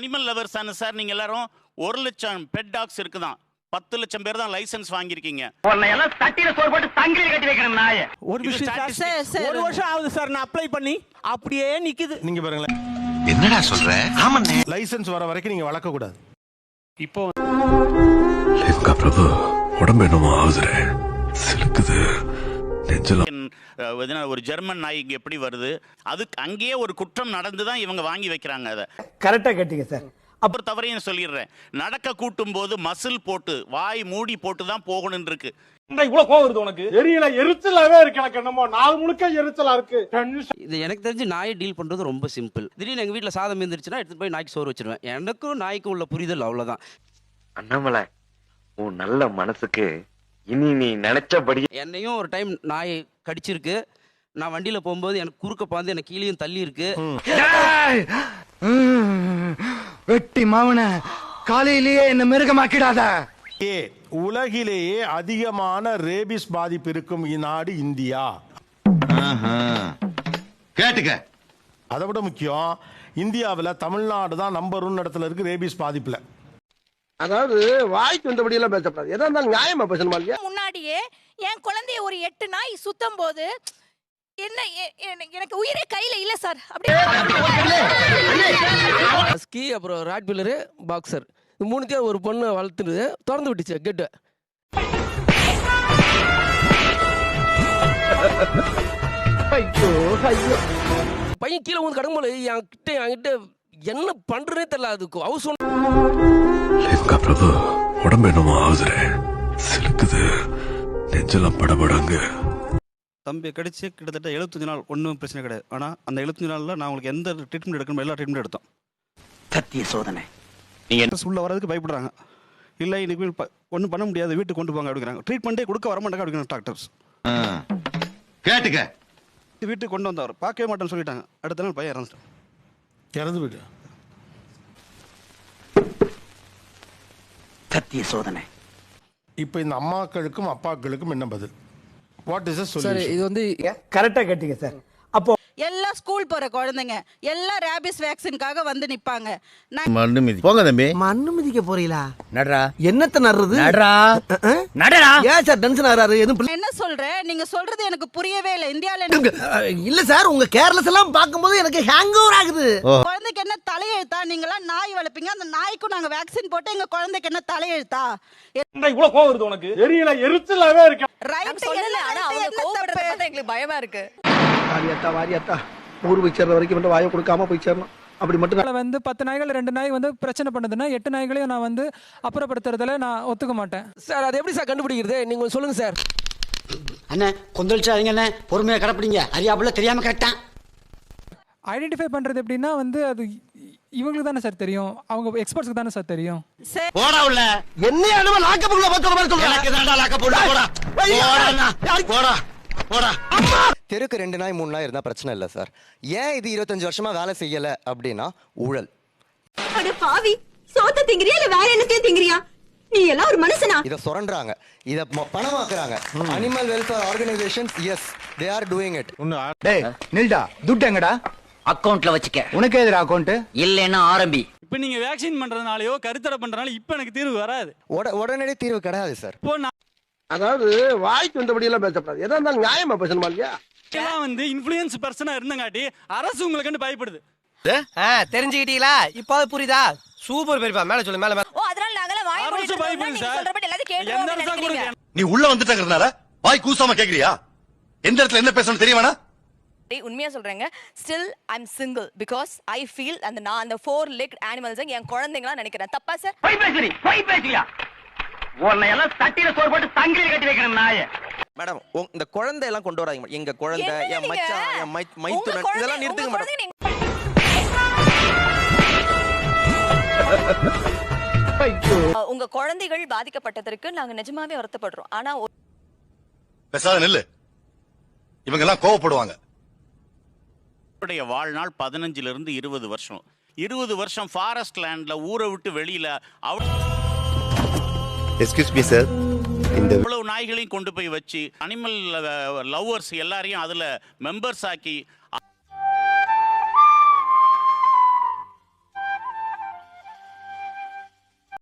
Animal lovers தானே sir நீங்க எல்லாரும்? 1 லட்சம் பெட் டாக்ஸ் இருக்குதான், 10 லட்சம் பேர் தான் லைசென்ஸ் வாங்கியிருக்கீங்க. எல்லாம் தட்டில சோறு போட்டு தங்கில கட்டி வைக்கணும் நாயே. ஒரு விஷயம் சார், 1 வருஷம் ஆகுது சார் நான் அப்ளை பண்ணி, அப்படியே நிக்குது. நீங்க பாருங்களேன். என்னடா சொல்ற? ஆமாண்ணே. லைசென்ஸ் வர வரைக்கும் நீங்க வளர்க்க கூடாது. இப்போ பிரபு உடம்பு என்னமோ ஆகுதுரே, சிலுக்குது நெஞ்சல. ஒரு ஜெர்மன் நாய்க்கு எப்படி வருது, அதுக்கு அங்கேயே ஒரு குற்றம் நடந்துதான் இவங்க வாங்கி வைக்கிறாங்க. அதை கரெக்டா கேட்டீங்க சார். அப்புறம் தவறையும் சொல்லிடுறேன், நடக்க கூட்டும் போது மசில் போட்டு வாய் மூடி போட்டு தான் போகணும் இருக்கு. இவ்வளவு கோவம் வருது உனக்கு? தெரியல, எரிச்சலாவே இருக்கு எனக்கு. என்னமோ நாள் முழுக்க எரிச்சலா இருக்கு. இது எனக்கு தெரிஞ்சு நாயை டீல் பண்றது ரொம்ப சிம்பிள். திடீர்னு எங்க வீட்டுல சாதம் இருந்துச்சுன்னா எடுத்து போய் நாய்க்கு சோறு வச்சிருவேன். எனக்கும் நாய்க்கும் உள்ள புரிதல் அவ்வளவுதான். அண்ணாமலை, உன் நல்ல மனசுக்கு இனி நீ நினைச்சபடி. என்னையும் ஒரு டைம் நாய் கடிச்சிருக்கு. நான் வண்டியில போகும்போது எனக்கு குறுக்க பாந்து எனக்கு கீழேயும் தள்ளி இருக்கு. வெட்டி மாவன காலையிலேயே என்ன மிருகமாக்கிடாத. உலகிலேயே அதிகமான ரேபிஸ் பாதிப்பு இருக்கும் நாடு இந்தியா. கேட்டுக்க. அதை விட முக்கியம், இந்தியாவில் தமிழ்நாடு தான் நம்பர் 1 இடத்துல இருக்கு ரேபிஸ் பாதிப்புல. அதாவது வாய்க்கு வந்தபடி எல்லாம் பேசப்படாது. எதா இருந்தாலும் நியாயமா பேசணுமா இல்லையா? முன்னாடியே என் குழந்தைய ஒரு 8 நாய் சுத்தம் போது என்ன எனக்கு உயிரே கையில இல்ல சார். ஸ்கி, அப்புறம் ராட்வீலரு, பாக்ஸர், இது 3த்தையும் ஒரு பொண்ணு வளர்த்துட்டு திறந்து விட்டுச்சு கேட்டு. பையன் கீழே வந்து கடம்பல என்கிட்ட என்ன பண்றதே தெரியல. அதுக்கு ஹவுஸ் பிரபு உடம்பு என்னமோ ஆகுதுரே, சிலுக்குது நெஞ்செல்லாம் படபடாங்க. தம்பி கடிச்சு கிட்டத்தட்ட 75 நாள் ஒன்றும் பிரச்சனை கிடையாது. ஆனால் அந்த 75 நாளில் நான் உங்களுக்கு எந்த ட்ரீட்மெண்ட் எடுக்கணும் எல்லா ட்ரீட்மெண்ட் எடுத்தோம். சத்திய சோதனை. நீங்கள் உள்ள வரதுக்கு பயப்படுறாங்க. இல்லை இன்னைக்கு ஒன்றும் பண்ண முடியாது, வீட்டுக்கு கொண்டு போங்க அப்படிங்கிறாங்க. ட்ரீட்மெண்ட்டே கொடுக்க வர மாட்டாங்க அப்படிங்கிறாங்க டாக்டர்ஸ். கேட்டுக்க. வீட்டுக்கு கொண்டு வந்தவர் பார்க்கவே மாட்டேன்னு சொல்லிட்டாங்க. அடுத்த நாள் பையன் இறந்து போயிட்டு. சத்திய சோதனை. இப்போ இந்த அம்மாக்களுக்கும் அப்பாக்களுக்கும் என்ன பதில்? What is the solution? இது வந்து கரெக்டா கேட்டீங்க சார். அப்போ எல்லா ஸ்கூல் போற குழந்தைங்க எல்லா ரேபிஸ் வேக்சின்காக வந்து நிப்பாங்க. மண்ணு மிதி போங்க தம்பி. மண்ணு மிதிக்க போறீங்களா? நடரா. என்னத்த நடுறது? நடரா. நடரா. ஏன் சார் டென்ஷன் ஆறாரு? எதுவும் என்ன சொல்றேன், நீங்க சொல்றது எனக்கு புரியவே இல்லை. இந்தியால இல்ல சார், உங்க கேர்லெஸ் எல்லாம் பாக்கும்போது எனக்கு ஹேங் ஓவர் ஆகுது. குழந்தைக்கு என்ன தலையெழுத்தா? நீங்களா நாய் வளர்ப்பீங்க, அந்த நாய்க்கும் நாங்க வேக்சின் போட்டு எங்க குழந்தைக்கு என்ன தலையெழுத்தா? இவ்வளவு கோவம் வருது உனக்கு? தெரியல, எரிச்சலாவே இருக்கு. ரைட் சொல்லல, ஆனா அவங்க கோவப்படுறத பார்த்தா எங்களுக்கு பயமா இருக்கு. வாரியாத்தா ஊர் போய் சேர்ற வரைக்கும் வந்து வாயை கொடுக்காம போய் சேரணும். அப்படி மட்டும் வந்து 10 நாய்கள் 2 நாய் வந்து பிரச்சனை பண்ணுதுன்னா 8 நாய்களையும் நான் வந்து அப்புறப்படுத்துறதுல நான் ஒத்துக்க மாட்டேன் சார். அது எப்படி சார் கண்டுபிடிக்கிறது? நீங்க சொல்லுங்க சார். அண்ணே கொந்தளிச்சாதீங்க அண்ணே, பொறுமையா கடப்பிடிங்க. அறியாப்புல தெரியாம கரெக்டா ஐடென்டிஃபை பண்றது எப்படின்னா வந்து அது இவங்களுக்கு தானே சார் தெரியும், அவங்க எக்ஸ்பர்ட்ஸ்க்கு தானே சார் தெரியும். போடா உள்ள. என்ன அனும லாக்கப்புக்குள்ள பத்தற மாதிரி சொல்ற. எனக்கு தான்டா லாக்கப் போடா. போடா. போடா. போடா. தெருக்கு 2 நாய் 3 நாய் இருந்தா பிரச்சனை இல்ல சார். ஏன் இது 25 வருஷமா வேலை செய்யல அப்படின்னா ஊழல். அட பாவி, சோத்த திங்கறியா இல்ல வேற என்னத்தையும் திங்கறியா? நீ எல்லாம் ஒரு மனுஷனா? இத சுரண்டுறாங்க, இத பணமாக்குறாங்க. Animal welfare organisations yes they are doing it. டேய் நில்டா, துட்டு எங்கடா? அக்கவுண்ட்ல வச்சுக்க. உனக்கு எதுடா அக்கவுண்ட்? இல்லன்னா ஆரம்பி. இப்போ நீங்க வேக்சின் பண்றதுனாலயோ கருத்தடை பண்றதுனால இப்போ எனக்கு தீர்வு வராது. உடனடி தீர்வு கிடையாது சார். அதாவது வாய்க்கு வந்தபடி எல்லாம் பேசப்படாது. எதா இருந்தாலும் நியாயமா பேசணுமா இல்லையா? எல்லாம் வந்து இன்ஃப்ளூயன்ஸ் பர்சனா இருந்தங்காட்டி அரசு உங்களுக்கு பயப்படுது. தெரிஞ்சுக்கிட்டீங்களா? இப்போ புரியுதா? சூப்பர் பெரியப்பா, மேல சொல்லு மேல. ஓ, அதனால நாங்களே வாய் மூடிட்டு இருக்கோம். நீங்க சொல்றபடி எல்லாத்தையும் கேட்றோம். நீ உள்ள வந்துட்டங்கறனால வாய் கூசாம கேக்குறியா? எந்த இடத்துல என்ன பேசணும் தெரியவானா? உண்மையா சொல்றேங்க, still I am single because I feel நான் அந்த 4-legged animals என் குழந்தைங்களா நினைக்கிறேன். தப்பா சார்? போய் பேசுறியா? உன்னை எல்லாம் தட்டில சோறு போட்டு தங்கில கட்டி வைக்கணும் நாயே. மேடம், இந்த குழந்தை எல்லாம் கொண்டு வராங்க. எங்க குழந்தை, என் மச்சான், என் மைத்துனன், இதெல்லாம் நிறுத்துங்க மேடம். உங்க குழந்தைகள் பாதிக்கப்பட்டதற்கு நாங்க நிஜமாவே வருத்தப்படுறோம். ஆனா பேசாத நில்லு. இவங்க எல்லாம் கோவப்படுவாங்க. வாழ்நாள் 15 to 20 வருஷம். 20 வருஷம் ஃபாரஸ்ட் லேண்ட்ல ஊரை விட்டு வெளியில எக்ஸ்கியூஸ் மீ சார், இந்த இவ்வளவு நாய்களையும் கொண்டு போய் வச்சு அனிமல் லவ்வர்ஸ் எல்லாரையும் அதுல மெம்பர்ஸ் ஆக்கி